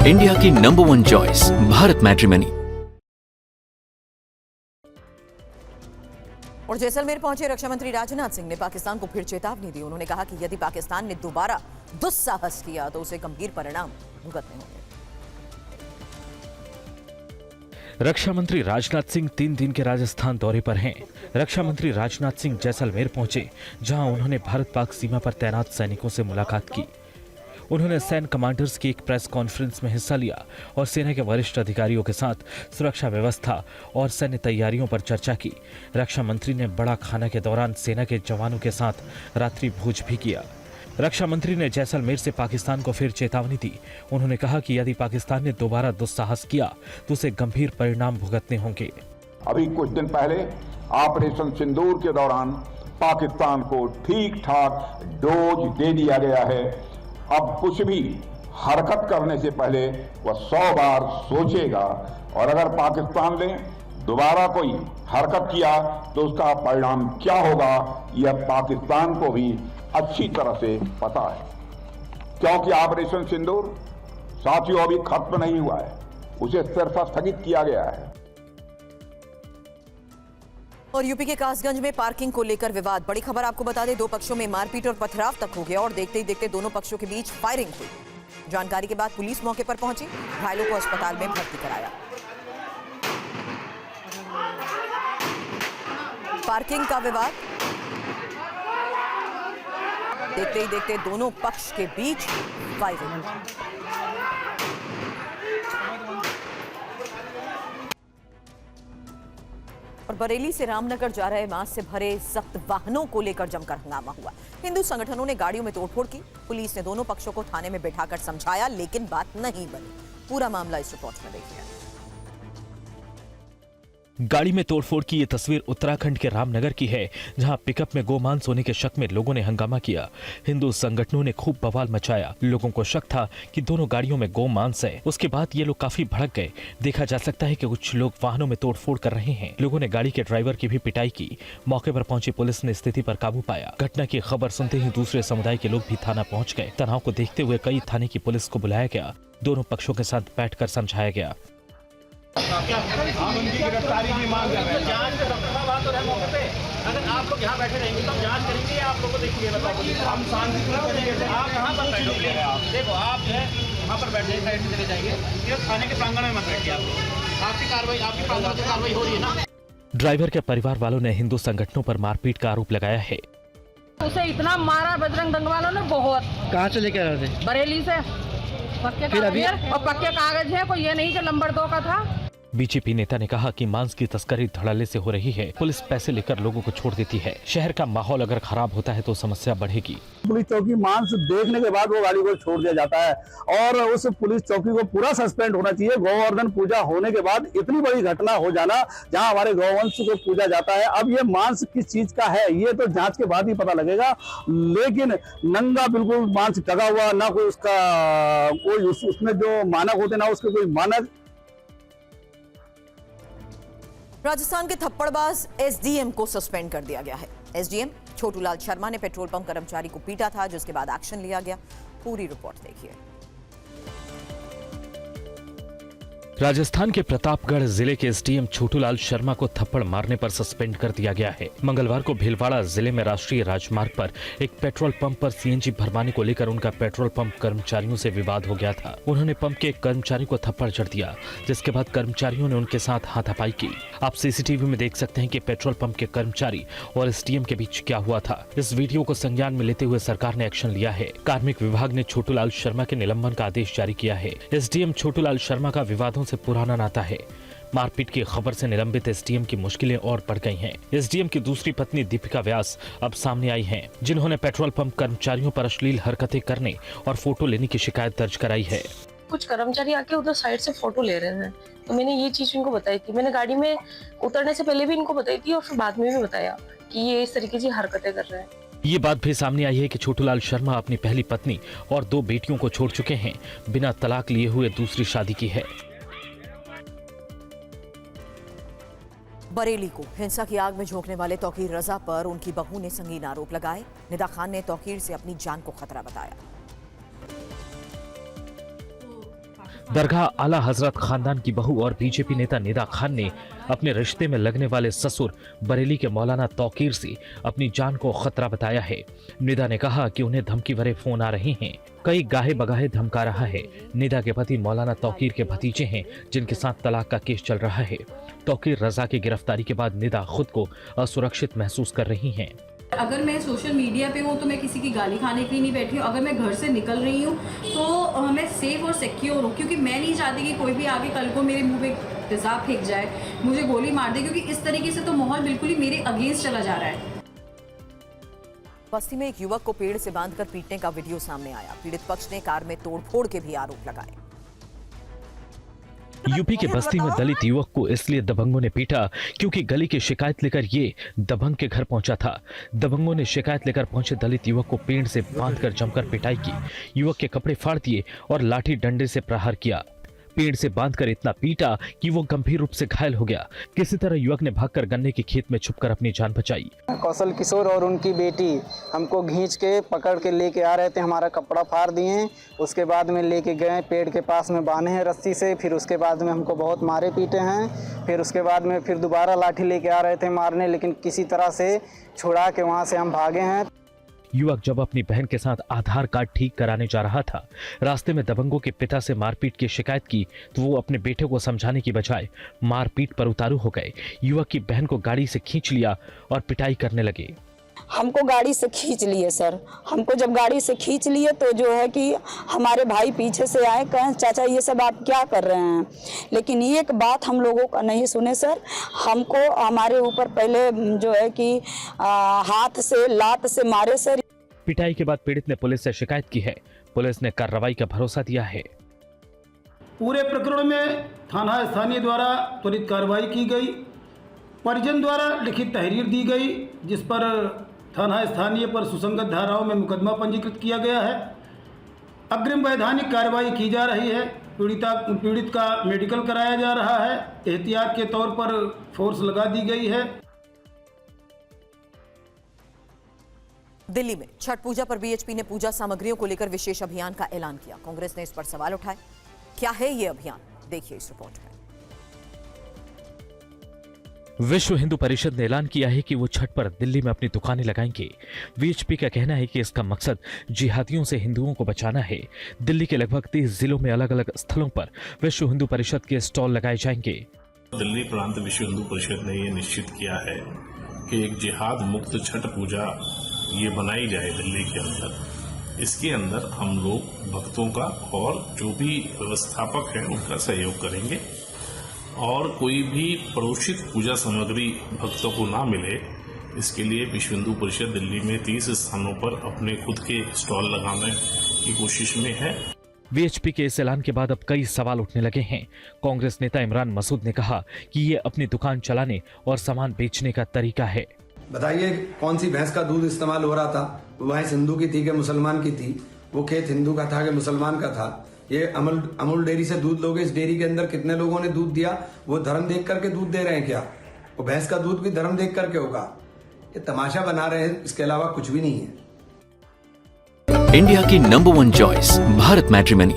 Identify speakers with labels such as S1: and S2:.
S1: India की number 1 choice Bharat matrimony.
S2: और जैसलमेर पहुंचे रक्षा मंत्री राजनाथ सिंह ने पाकिस्तान को फिर चेतावनी दी। उन्होंने कहा कि यदि पाकिस्तान ने दोबारा दुस्साहस किया तो उसे गंभीर परिणाम भुगतने होंगे।
S3: रक्षा मंत्री राजनाथ सिंह 3 दिन के राजस्थान दौरे पर हैं। रक्षा मंत्री राजनाथ सिंह जैसलमेर पहुंचे, जहां उन्होंने भारत पाक सीमा पर तैनात सैनिकों से मुलाकात की। उन्होंने सैन्य कमांडर्स की एक प्रेस कॉन्फ्रेंस में हिस्सा लिया और सेना के वरिष्ठ अधिकारियों के साथ सुरक्षा व्यवस्था और सैन्य तैयारियों पर चर्चा की। रक्षा मंत्री ने बड़ा खाना के दौरान सेना के जवानों के साथ रात्रि भोज भी किया। रक्षा मंत्री ने जैसलमेर से पाकिस्तान को फिर चेतावनी दी। उन्होंने कहा कि यदि पाकिस्तान ने दोबारा दुस्साहस किया तो उसे गंभीर परिणाम भुगतने होंगे।
S4: अभी कुछ दिन पहले ऑपरेशन सिंदूर के दौरान पाकिस्तान को ठीक ठाक डोज दे दिया गया है। अब कुछ भी हरकत करने से पहले वह 100 बार सोचेगा और अगर पाकिस्तान ने दोबारा कोई हरकत किया तो उसका परिणाम क्या होगा, यह पाकिस्तान को भी अच्छी तरह से पता है। क्योंकि ऑपरेशन सिंदूर साथियों अभी खत्म नहीं हुआ है, उसे सिर्फ स्थगित किया गया है।
S2: और यूपी के कासगंज में पार्किंग को लेकर विवाद। बड़ी खबर आपको बता दें, 2 पक्षों में मारपीट और पथराव तक हो गया और देखते ही देखते दोनों पक्षों के बीच फायरिंग हुई। जानकारी के बाद पुलिस मौके पर पहुंची, घायलों को अस्पताल में भर्ती कराया। पार्किंग का विवाद, देखते ही देखते दोनों पक्ष के बीच फायरिंग। और बरेली से रामनगर जा रहे मास से भरे सख्त वाहनों को लेकर जमकर हंगामा हुआ। हिंदू संगठनों ने गाड़ियों में तोड़फोड़ की। पुलिस ने दोनों पक्षों को थाने में बिठाकर समझाया, लेकिन बात नहीं बनी। पूरा मामला इस रिपोर्ट में देखिए।
S3: गाड़ी में तोड़फोड़ की ये तस्वीर उत्तराखंड के रामनगर की है, जहां पिकअप में गोमांस होने के शक में लोगों ने हंगामा किया। हिंदू संगठनों ने खूब बवाल मचाया। लोगों को शक था कि दोनों गाड़ियों में गोमांस है। उसके बाद ये लोग काफी भड़क गए। देखा जा सकता है कि कुछ लोग वाहनों में तोड़फोड़ कर रहे हैं। लोगों ने गाड़ी के ड्राइवर की भी पिटाई की। मौके पर पहुंची पुलिस ने स्थिति पर काबू पाया। घटना की खबर सुनते ही दूसरे समुदाय के लोग भी थाना पहुंच गए। तनाव को देखते हुए कई थाने की पुलिस को बुलाया गया। दोनों पक्षों के साथ बैठकर समझाया गया।
S5: हम उनकी गिरफ्तारी की मांग कर रहे हैं। जांच का डॉक्टर साहब बात हो रहा है मौके पे। अगर आप लोग यहाँ बैठे रहेंगे तो हम जांच करेंगे, आप लोगों को देखिए। हम शांतिपूर्ण तरीके से आप यहाँ पर बैठोगे। देखो आप जो है वहाँ पर बैठे साइड में चले जाएंगे, सिर्फ थाने के प्रांगण में मत बैठिए। आप आपकी कार्रवाई, आपकी प्रांगण से कार्रवाई हो रही है ना।
S3: ड्राइवर के परिवार वालों ने हिंदू संगठनों पर मारपीट का आरोप लगाया है।
S6: उसे इतना मारा बजरंग दल वालों ने बहुत।
S7: कहाँ से लेकर आ रहे थे?
S6: बरेली से। पक्के कागज और पक्के कागज है, कोई ये नहीं कि नंबर 2 का था।
S3: बीजेपी नेता ने कहा कि मांस की तस्करी धड़ल्ले से हो रही है। पुलिस पैसे लेकर लोगों को छोड़ देती है। शहर का माहौल अगर खराब होता है तो समस्या बढ़ेगी।
S8: पुलिस चौकी मांस देखने के बाद वो गाड़ी को छोड़ दिया जाता है और उस पुलिस चौकी को पूरा सस्पेंड होना चाहिए। गोवर्धन पूजा होने के बाद इतनी बड़ी घटना हो जाना, जहां हमारे गौवंश को पूजा जाता है। अब ये मांस किस चीज का है ये तो जांच के बाद ही पता लगेगा, लेकिन नंगा बिल्कुल मांस टगा हुआ, ना कोई उसका कोई उसमें जो मानक होते ना उसके कोई मानक।
S2: राजस्थान के थप्पड़बाज एसडीएम को सस्पेंड कर दिया गया है। एसडीएम छोटूलाल शर्मा ने पेट्रोल पंप कर्मचारी को पीटा था, जिसके बाद एक्शन लिया गया। पूरी रिपोर्ट देखिए।
S3: राजस्थान के प्रतापगढ़ जिले के एसडीएम छोटूलाल शर्मा को थप्पड़ मारने पर सस्पेंड कर दिया गया है। मंगलवार को भीलवाड़ा जिले में राष्ट्रीय राजमार्ग पर एक पेट्रोल पंप पर सीएनजी भरवाने को लेकर उनका पेट्रोल पंप कर्मचारियों से विवाद हो गया था। उन्होंने पंप के एक कर्मचारी को थप्पड़ जड़ दिया, जिसके बाद कर्मचारियों ने उनके साथ हाथापाई की। आप सीसीटीवी में देख सकते हैं कि पेट्रोल पंप के कर्मचारी और एसडीएम के बीच क्या हुआ था। इस वीडियो को संज्ञान में लेते हुए सरकार ने एक्शन लिया है। कार्मिक विभाग ने छोटूलाल शर्मा के निलंबन का आदेश जारी किया है। एसडीएम छोटूलाल शर्मा का विवादों से पुराना नाता है। मारपीट की खबर से निलंबित एसडीएम की मुश्किलें और बढ़ गई हैं। एसडीएम की दूसरी पत्नी दीपिका व्यास अब सामने आई हैं, जिन्होंने पेट्रोल पंप कर्मचारियों पर अश्लील हरकतें करने और फोटो लेने की शिकायत दर्ज कराई है।
S9: कुछ कर्मचारी आके उधर साइड से फोटो ले रहे हैं, तो मैंने ये चीज इनको बताई थी। मैंने गाड़ी में उतरने से पहले भी इनको बताई थी और फिर बाद में भी बताया कि ये इस तरीके की हरकतें कर रहे हैं।
S3: ये बात भी सामने आई है कि छोटूलाल शर्मा अपनी पहली पत्नी और 2 बेटियों को छोड़ चुके हैं। बिना तलाक लिए हुए दूसरी शादी की है।
S2: बरेली को हिंसा की आग में झोंकने वाले तौकीर रजा पर उनकी बहू ने संगीन आरोप लगाए। निदा खान ने तौकीर से अपनी जान को खतरा बताया।
S3: दरगाह आला हजरत खानदान की बहू और बीजेपी नेता निदा खान ने अपने रिश्ते में लगने वाले ससुर बरेली के मौलाना तौकीर से अपनी जान को खतरा बताया है। निदा ने कहा कि उन्हें धमकी भरे फोन आ रहे हैं, कई गाहे बगाहे धमका रहा है। निदा के पति मौलाना तौकीर के भतीजे हैं जिनके साथ तलाक का केस चल रहा है। तौकीर रजा की गिरफ्तारी के बाद निदा खुद को असुरक्षित महसूस कर रही हैं।
S7: अगर मैं सोशल मीडिया पे हूँ तो मैं किसी की गाली खाने के लिए नहीं बैठी हूँ। अगर मैं घर से निकल रही हूँ तो मैं सेफ और सिक्योर हूँ, क्योंकि मैं नहीं चाहती कि कोई भी आगे कल को मेरे मुंह पे तेजाब फेंक जाए, मुझे गोली मार दे, क्योंकि इस तरीके से तो माहौल बिल्कुल ही मेरे अगेंस्ट चला जा रहा है।
S2: बस्ती में एक युवक को पेड़ से बांधकर पीटने का वीडियो सामने आया। पीड़ित पक्ष ने कार में तोड़फोड़ के भी आरोप लगाए।
S3: यूपी के बस्ती में दलित युवक को इसलिए दबंगों ने पीटा क्योंकि गली की शिकायत लेकर ये दबंग के घर पहुंचा था। दबंगों ने शिकायत लेकर पहुंचे दलित युवक को पेड़ से बांधकर जमकर पिटाई की। युवक के कपड़े फाड़ दिए और लाठी डंडे से प्रहार किया। पेड़ से बांधकर इतना पीटा कि वो गंभीर रूप से घायल हो गया। किसी तरह युवक ने भागकर गन्ने के खेत में छुपकर अपनी जान बचाई।
S10: कौशल किशोर और उनकी बेटी हमको खींच के पकड़ के लेके आ रहे थे, हमारा कपड़ा फाड़ दिए। उसके बाद में लेके गए, पेड़ के पास में बांधे हैं रस्सी से। फिर उसके बाद में हमको बहुत मारे पीटे हैं। फिर उसके बाद में फिर दोबारा लाठी लेके आ रहे थे मारने, लेकिन किसी तरह से छुड़ा के वहाँ से हम भागे हैं।
S3: युवक जब अपनी बहन के साथ आधार कार्ड ठीक कराने जा रहा था, रास्ते में दबंगों के पिता से मारपीट की शिकायत की तो वो अपने बेटे को समझाने की बजाय मारपीट पर उतारू हो गए। युवक की बहन को गाड़ी से खींच लिया और पिटाई करने लगे।
S11: हमको गाड़ी से खींच लिए सर। हमको जब गाड़ी से खींच लिए तो जो है कि हमारे भाई पीछे से आए, कहें चाचा ये सब आप क्या कर रहे हैं, लेकिन एक बात हम लोगों का नहीं सुने सर। हमको हमारे ऊपर पहले जो है कि हाथ से लात से मारे सर।
S3: पिटाई के बाद पीड़ित ने पुलिस से शिकायत की है। पुलिस ने कार्रवाई का भरोसा दिया है।
S12: पूरे प्रकरण में थाना स्थानीय द्वारा त्वरित कार्रवाई की गई। परिजन द्वारा लिखित तहरीर दी गई, जिस पर थाना स्थानीय पर सुसंगत धाराओं में मुकदमा पंजीकृत किया गया है। अग्रिम वैधानिक कार्रवाई की जा रही है। पीड़ित का मेडिकल कराया जा रहा है। एहतियात के तौर पर फोर्स लगा दी गई है।
S2: दिल्ली में छठ पूजा पर बीएचपी ने पूजा सामग्रियों को लेकर विशेष अभियान का ऐलान किया। कांग्रेस ने इस पर सवाल उठाए। क्या है ये अभियान, देखिए इस रिपोर्ट में।
S3: विश्व हिंदू परिषद ने ऐलान किया है कि वो छठ पर दिल्ली में अपनी दुकानें लगाएंगे। वीएचपी का कहना है कि इसका मकसद जिहादियों से हिंदुओं को बचाना है। दिल्ली के लगभग 30 जिलों में अलग अलग स्थलों पर विश्व हिंदू परिषद के स्टॉल लगाए जाएंगे।
S13: दिल्ली प्रांत विश्व हिंदू परिषद ने ये निश्चित किया है कि एक जिहाद मुक्त छठ पूजा ये बनाई जाए दिल्ली के अंदर। इसके अंदर हम लोग भक्तों का और जो भी व्यवस्थापक है उनका सहयोग करेंगे और कोई भी प्रोषित पूजा सामग्री भक्तों को ना मिले, इसके लिए विश्व हिंदू परिषद दिल्ली में 30 स्थानों पर अपने खुद के स्टॉल लगाने की कोशिश में है।
S3: वीएचपी के इस ऐलान के बाद अब कई सवाल उठने लगे हैं। कांग्रेस नेता इमरान मसूद ने कहा कि ये अपनी दुकान चलाने और सामान बेचने का तरीका है।
S14: बताइए कौन सी भैंस का दूध इस्तेमाल हो रहा था? वो भैंस हिंदू की थी कि मुसलमान की थी? वो खेत हिंदू का था कि मुसलमान का था? ये अमूल डेयरी से दूध लोगे, इस डेयरी के अंदर कितने लोगों ने दूध दिया? वो धर्म देख करके दूध दे रहे हैं क्या? वो भैंस का दूध भी धर्म देख करके होगा? ये तमाशा बना रहे हैं, इसके अलावा कुछ भी नहीं है।
S1: इंडिया की नंबर 1 चॉइस भारत मैट्रिमनी।